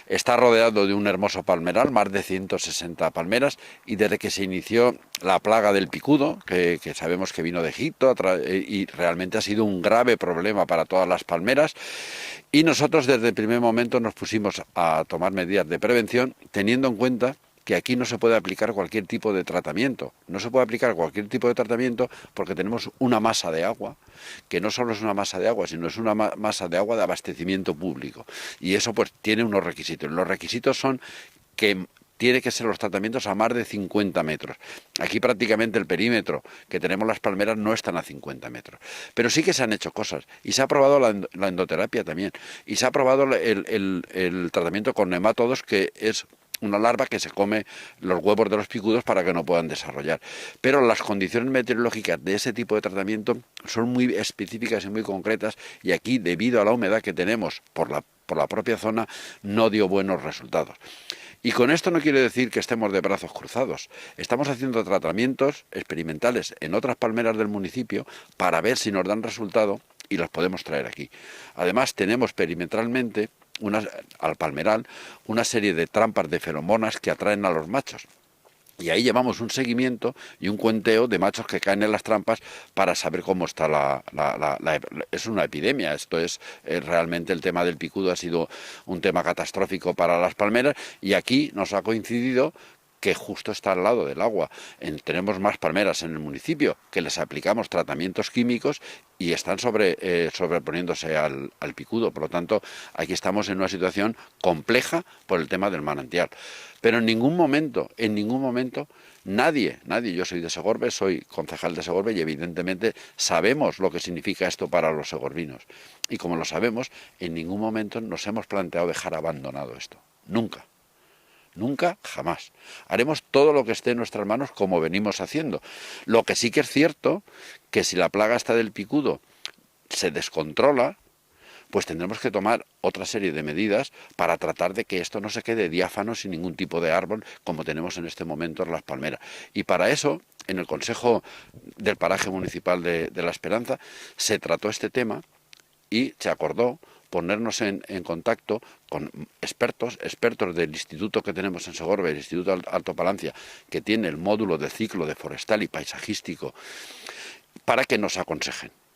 Está rodeado de un hermoso palmeral, más de 160 palmeras, y desde que se inició la plaga del picudo, que sabemos que vino de Egipto, y realmente ha sido un grave problema para todas las palmeras, y nosotros desde el primer momento nos pusimos a tomar medidas de prevención, teniendo en cuenta que aquí no se puede aplicar cualquier tipo de tratamiento. No se puede aplicar cualquier tipo de tratamiento porque tenemos una masa de agua, que no solo es una masa de agua, sino es una masa de agua de abastecimiento público. Y eso pues tiene unos requisitos. Los requisitos son que tiene que ser los tratamientos a más de 50 metros. Aquí prácticamente el perímetro que tenemos las palmeras no están a 50 metros. Pero sí que se han hecho cosas. Y se ha probado la endoterapia también. Y se ha probado el tratamiento con nematodos, que es una larva que se come los huevos de los picudos para que no puedan desarrollar. Pero las condiciones meteorológicas de ese tipo de tratamiento son muy específicas y muy concretas, y aquí, debido a la humedad que tenemos por la propia zona, no dio buenos resultados. Y con esto no quiere decir que estemos de brazos cruzados. Estamos haciendo tratamientos experimentales en otras palmeras del municipio para ver si nos dan resultado y los podemos traer aquí. Además, tenemos perimetralmente al palmeral una serie de trampas de feromonas que atraen a los machos. Y ahí llevamos un seguimiento y un cuenteo de machos que caen en las trampas para saber cómo está es una epidemia. Esto es realmente, el tema del picudo ha sido un tema catastrófico para las palmeras, y aquí nos ha coincidido que justo está al lado del agua. Tenemos más palmeras en el municipio que les aplicamos tratamientos químicos y están sobreponiéndose al picudo. Por lo tanto, aquí estamos en una situación compleja por el tema del manantial. Pero en ningún momento, nadie, yo soy de Segorbe, soy concejal de Segorbe, y evidentemente sabemos lo que significa esto para los segorbinos. Y como lo sabemos, en ningún momento nos hemos planteado dejar abandonado esto. Nunca. Nunca, jamás. Haremos todo lo que esté en nuestras manos, como venimos haciendo. Lo que sí que es cierto, que si la plaga esta del picudo se descontrola, pues tendremos que tomar otra serie de medidas para tratar de que esto no se quede diáfano sin ningún tipo de árbol, como tenemos en este momento en las palmeras. Y para eso, en el Consejo del Paraje Municipal de La Esperanza, se trató este tema y se acordó ponernos en contacto con expertos del instituto que tenemos en Segorbe, el Instituto Alto Palancia, que tiene el módulo de ciclo de forestal y paisajístico, para que nos aconsejen.